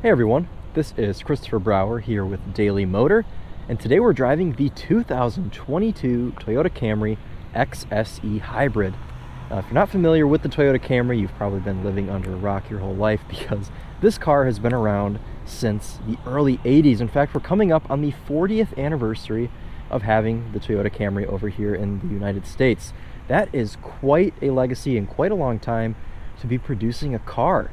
Hey everyone, this is Christopher Brower here with Daily Motor, and today we're driving the 2022 Toyota Camry XSE Hybrid. If you're not familiar with the Toyota Camry, you've probably been living under a rock your whole life because this car has been around since the early 80s. In fact, we're coming up on the 40th anniversary of having the Toyota Camry over here in the United States. That is quite a legacy and quite a long time to be producing a car.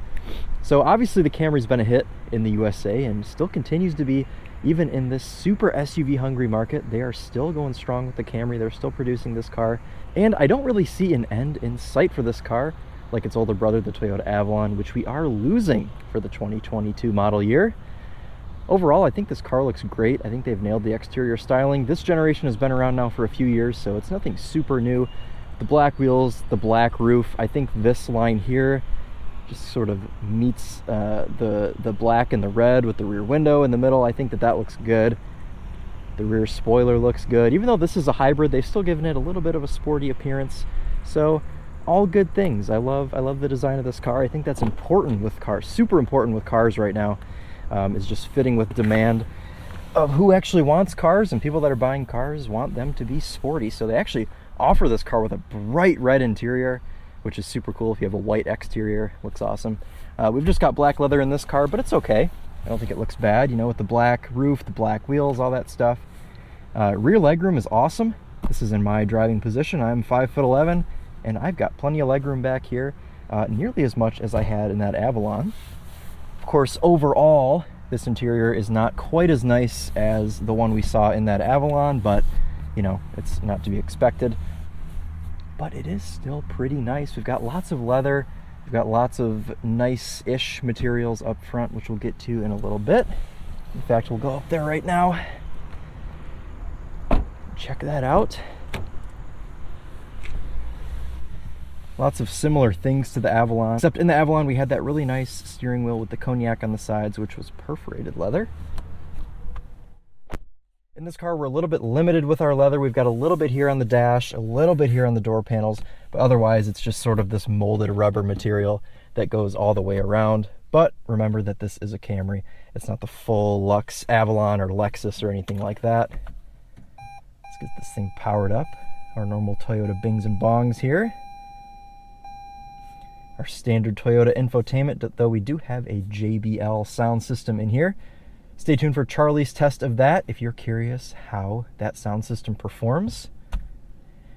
So obviously the Camry's been a hit in the USA and still continues to be, even in this super SUV hungry market. They are still going strong with the Camry. They're still producing this car, and I don't really see an end in sight for this car like its older brother, the Toyota Avalon, which we are losing for the 2022 model year. Overall, I think this car looks great. I think they've nailed the exterior styling. This generation has been around now for a few years, so it's nothing super new. The black wheels, the black roof, I think this line here just sort of meets the black and the red with the rear window in the middle. I think that looks good. The rear spoiler looks good. Even though this is a hybrid, they've still given it a little bit of a sporty appearance. So all good things. I love the design of this car. I think that's important with cars, super important with cars right now, is just fitting with demand of who actually wants cars, and people that are buying cars want them to be sporty. So they actually offer this car with a bright red interior, which is super cool. If you have a white exterior, it looks awesome. We've just got black leather in this car, but it's okay. I don't think it looks bad, you know, with the black roof, the black wheels, all that stuff. Rear legroom is awesome. This is in my driving position. I'm 5'11", and I've got plenty of legroom back here, nearly as much as I had in that Avalon. Of course, overall, this interior is not quite as nice as the one we saw in that Avalon, but, you know, it's not to be expected. But it is still pretty nice. We've got lots of leather. We've got lots of nice-ish materials up front, which we'll get to in a little bit. In fact, we'll go up there right now. Check that out. Lots of similar things to the Avalon, except in the Avalon we had that really nice steering wheel with the cognac on the sides, which was perforated leather. In this car, we're a little bit limited with our leather. We've got a little bit here on the dash, a little bit here on the door panels, but otherwise it's just sort of this molded rubber material that goes all the way around. But remember that this is a Camry. It's not the full Luxe Avalon or Lexus or anything like that. Let's get this thing powered up. Our normal Toyota bings and bongs here. Our standard Toyota Infotainment, though we do have a JBL sound system in here. Stay tuned for Charlie's test of that if you're curious how that sound system performs.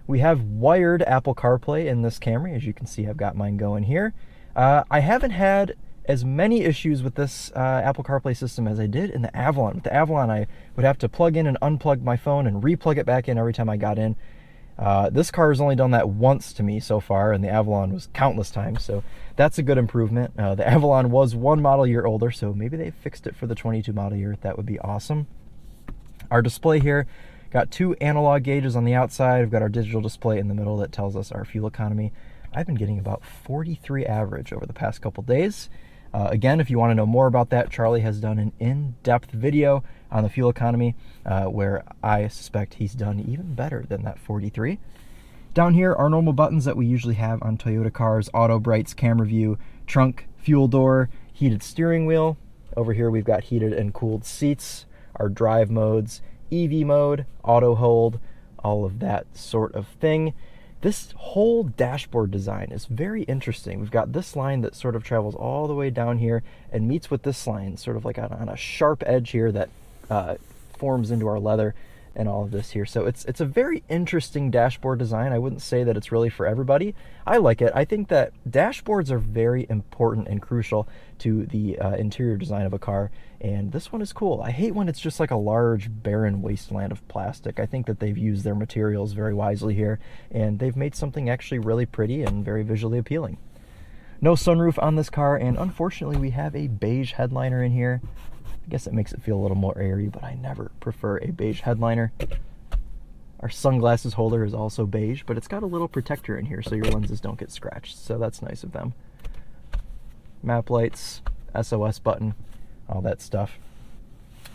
We have wired Apple Carplay in this Camry. As you can see, I've got mine going here. I haven't had as many issues with this Apple CarPlay system as I did in the Avalon. With the Avalon, I would have to plug in and unplug my phone and re-plug it back in every time I got in. This car has only done that once to me so far, and the Avalon was countless times, so that's a good improvement. The Avalon was one model year older, so maybe they fixed it for the 22 model year. That would be awesome. Our display here, got two analog gauges on the outside. We've got our digital display in the middle that tells us our fuel economy. I've been getting about 43 average over the past couple days. Again, if you want to know more about that, Charlie has done an in-depth video on the fuel economy where I suspect he's done even better than that 43. Down here are normal buttons that we usually have on Toyota cars: auto brights, camera view, trunk, fuel door, heated steering wheel. Over here we've got heated and cooled seats, our drive modes, EV mode, auto hold, all of that sort of thing. This whole dashboard design is very interesting. We've got this line that sort of travels all the way down here and meets with this line, sort of like on a sharp edge here that forms into our leather and all of this here. So it's a very interesting dashboard design. I wouldn't say that it's really for everybody. I like it. I think that dashboards are very important and crucial to the interior design of a car, and this one is cool. I hate when it's just like a large barren wasteland of plastic. I think that they've used their materials very wisely here, and they've made something actually really pretty and very visually appealing. No sunroof on this car, and unfortunately we have a beige headliner in here. I guess it makes it feel a little more airy, but I never prefer a beige headliner. Our sunglasses holder is also beige, but it's got a little protector in here so your lenses don't get scratched, so that's nice of them. Map lights, SOS button, all that stuff.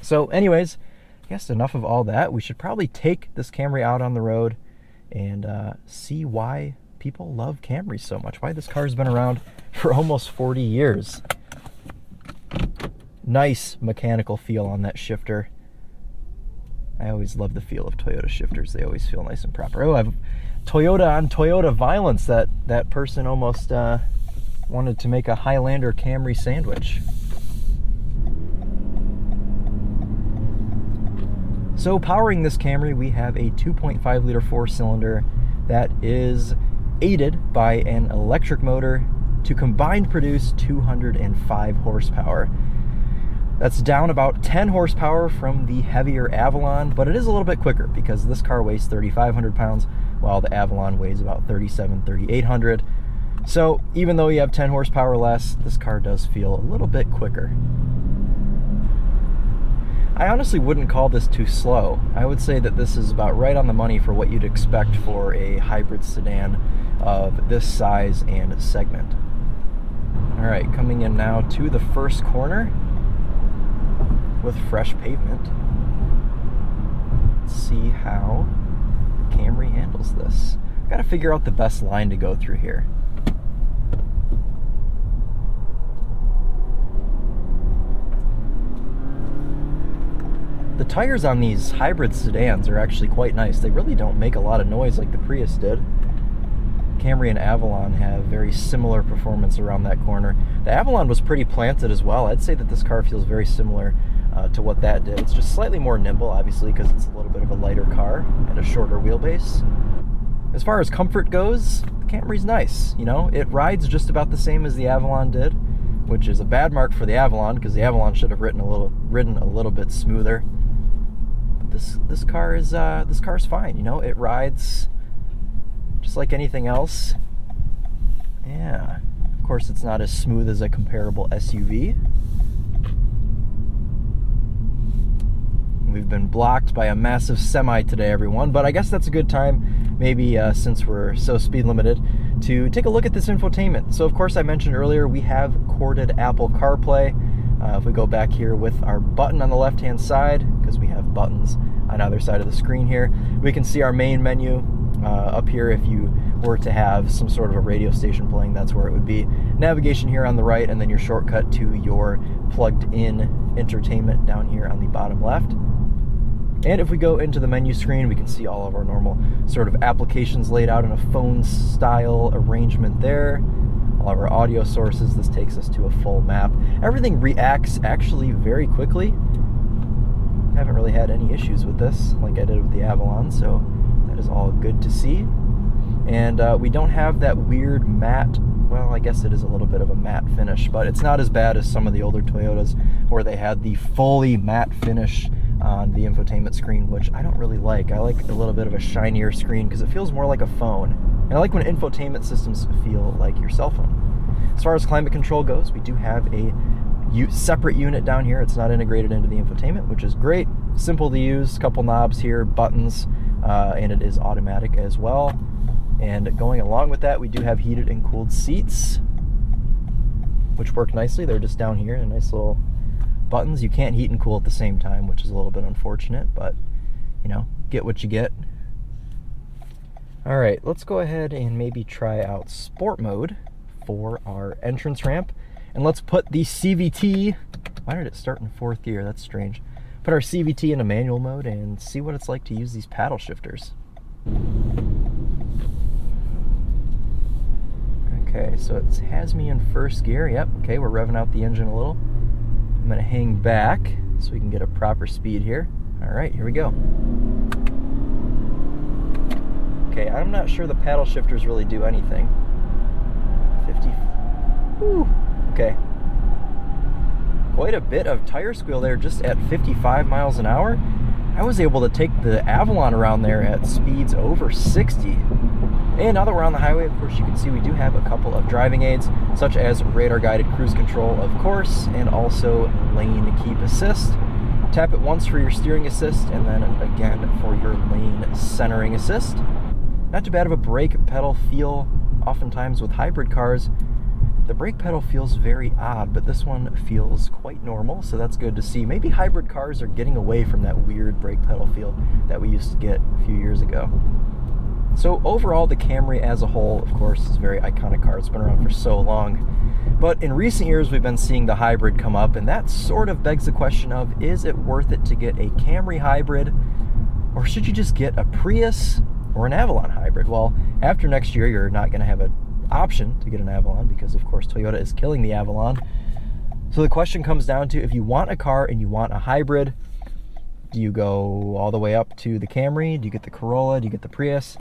So anyways, I guess enough of all that. We should probably take this Camry out on the road and see why people love Camrys so much, why this car's been around for almost 40 years. Nice mechanical feel on that shifter. I always love the feel of Toyota shifters. They always feel nice and proper. Oh, I've Toyota on Toyota violence. That person almost wanted to make a Highlander Camry sandwich. So powering this Camry, we have a 2.5 liter 4-cylinder that is aided by an electric motor to combined produce 205 horsepower. That's down about 10 horsepower from the heavier Avalon, but it is a little bit quicker because this car weighs 3,500 pounds while the Avalon weighs about 3,800. So even though you have 10 horsepower less, this car does feel a little bit quicker. I honestly wouldn't call this too slow. I would say that this is about right on the money for what you'd expect for a hybrid sedan of this size and segment. All right, coming in now to the first corner with fresh pavement. Let's see how Camry handles this. Got to figure out the best line to go through here. The tires on these hybrid sedans are actually quite nice. They really don't make a lot of noise like the Prius did. Camry and Avalon have very similar performance around that corner. The Avalon was pretty planted as well. I'd say that this car feels very similar to what that did. It's just slightly more nimble, obviously, because it's a little bit of a lighter car and a shorter wheelbase. As far as comfort goes, the Camry's nice. You know, it rides just about the same as the Avalon did, which is a bad mark for the Avalon because the Avalon should have ridden a little bit smoother. This car is fine. You know, it rides just like anything else. Yeah, of course it's not as smooth as a comparable SUV. We've been blocked by a massive semi today, everyone, but I guess that's a good time, maybe since we're so speed limited, to take a look at this infotainment. So of course I mentioned earlier we have corded Apple CarPlay. If we go back here with our button on the left hand side, because we have buttons on either side of the screen here, we can see our main menu. Up here, if you were to have some sort of a radio station playing, that's where it would be. Navigation here on the right, and then your shortcut to your plugged in entertainment down here on the bottom left. And if we go into the menu screen, we can see all of our normal sort of applications laid out in a phone style arrangement there. All of our audio sources. This takes us to a full map. Everything reacts actually very quickly. I haven't really had any issues with this like I did with the Avalon, so that is all good to see. And we don't have that weird matte, well, I guess it is a little bit of a matte finish, but it's not as bad as some of the older Toyotas where they had the fully matte finish on the infotainment screen, which I don't really like. I like a little bit of a shinier screen because it feels more like a phone. And I like when infotainment systems feel like your cell phone. As far as climate control goes, we do have a separate unit down here. It's not integrated into the infotainment, which is great. Simple to use, couple knobs here, buttons, and it is automatic as well. And going along with that, we do have heated and cooled seats, which work nicely. They're just down here in nice little buttons. You can't heat and cool at the same time, which is a little bit unfortunate, but you know, get what you get. All right, let's go ahead and maybe try out sport mode for our entrance ramp. And let's put the CVT, why did it start in fourth gear? That's strange. Put our CVT into manual mode and see what it's like to use these paddle shifters. Okay, so it has me in first gear. Yep, okay, we're revving out the engine a little. I'm gonna hang back so we can get a proper speed here. All right, here we go. Okay, I'm not sure the paddle shifters really do anything. 50, whew, okay. Quite a bit of tire squeal there just at 55 miles an hour. I was able to take the Avalon around there at speeds over 60. And now that we're on the highway, of course, you can see we do have a couple of driving aids, such as radar-guided cruise control, of course, and also lane keep assist. Tap it once for your steering assist, and then again for your lane centering assist. Not too bad of a brake pedal feel. Oftentimes with hybrid cars, the brake pedal feels very odd, but this one feels quite normal, so that's good to see. Maybe hybrid cars are getting away from that weird brake pedal feel that we used to get a few years ago. So overall, the Camry as a whole, of course, is a very iconic car. It's been around for so long. But in recent years, we've been seeing the hybrid come up, and that sort of begs the question of, is it worth it to get a Camry hybrid, or should you just get a Prius or an Avalon hybrid? Well, after next year, you're not going to have an option to get an Avalon because, of course, Toyota is killing the Avalon. So the question comes down to, if you want a car and you want a hybrid, do you go all the way up to the Camry? Do you get the Corolla? Do you get the Prius?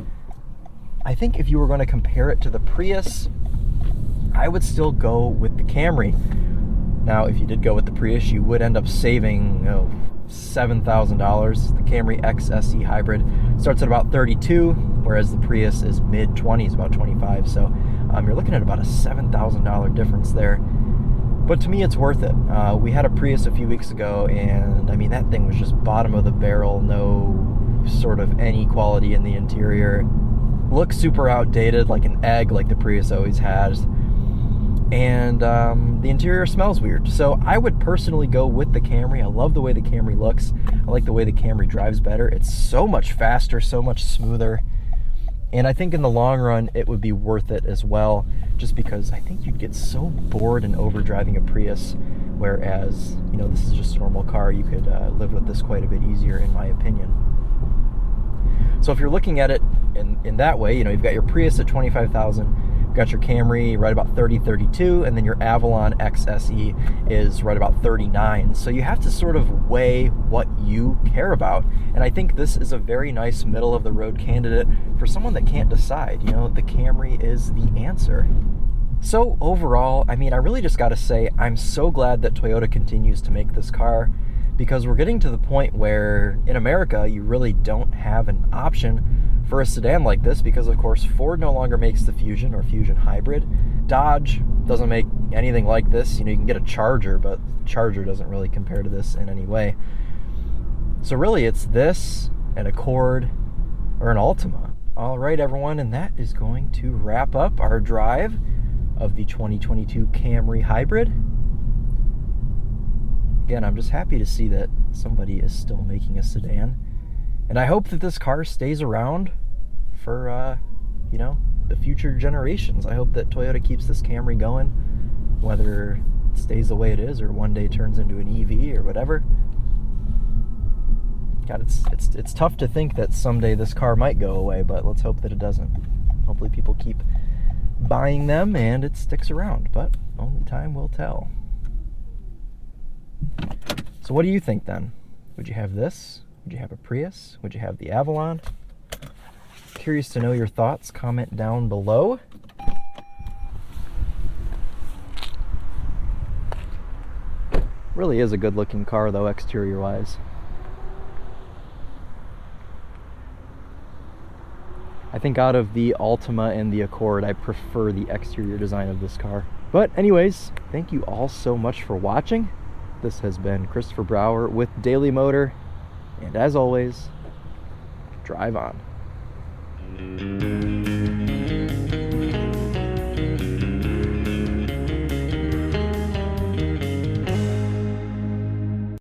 I think if you were going to compare it to the Prius, I would still go with the Camry. Now, if you did go with the Prius, you would end up saving $7,000. The Camry XSE hybrid starts at about $32,000, whereas the Prius is mid-20s, about $25,000. So you're looking at about a $7,000 difference there. But to me, it's worth it. We had a Prius a few weeks ago, and I mean, that thing was just bottom of the barrel, no sort of any quality in the interior. Looks super outdated, like an egg, like the Prius always has. And the interior smells weird. So I would personally go with the Camry. I love the way the Camry looks. I like the way the Camry drives better. It's so much faster, so much smoother. And I think in the long run, it would be worth it as well, just because I think you'd get so bored and over driving a Prius, whereas, you know, this is just a normal car. You could live with this quite a bit easier, in my opinion. So if you're looking at it in that way, you know, you've got your Prius at $25,000, you've got your Camry right about $32,000, and then your Avalon XSE is right about $39,000. So you have to sort of weigh what you care about. And I think this is a very nice middle of the road candidate for someone that can't decide. You know, the Camry is the answer. So overall, I mean, I really just got to say, I'm so glad that Toyota continues to make this car, because we're getting to the point where in America, you really don't have an option for a sedan like this, because of course Ford no longer makes the Fusion or Fusion Hybrid. Dodge doesn't make anything like this. You know, you can get a Charger, but Charger doesn't really compare to this in any way. So really it's this, an Accord, or an Altima. All right, everyone, and that is going to wrap up our drive of the 2022 Camry Hybrid. Again, I'm just happy to see that somebody is still making a sedan. And I hope that this car stays around for, you know, the future generations. I hope that Toyota keeps this Camry going, whether it stays the way it is or one day turns into an EV or whatever. God, it's tough to think that someday this car might go away, but let's hope that it doesn't. Hopefully people keep buying them and it sticks around, but only time will tell. So what do you think then? Would you have this? Would you have a Prius? Would you have the Avalon? Curious to know your thoughts. Comment down below. Really is a good looking car though, exterior wise. I think out of the Altima and the Accord, I prefer the exterior design of this car. But anyways, thank you all so much for watching. This has been Christopher Brower with Daily Motor, and as always, drive on.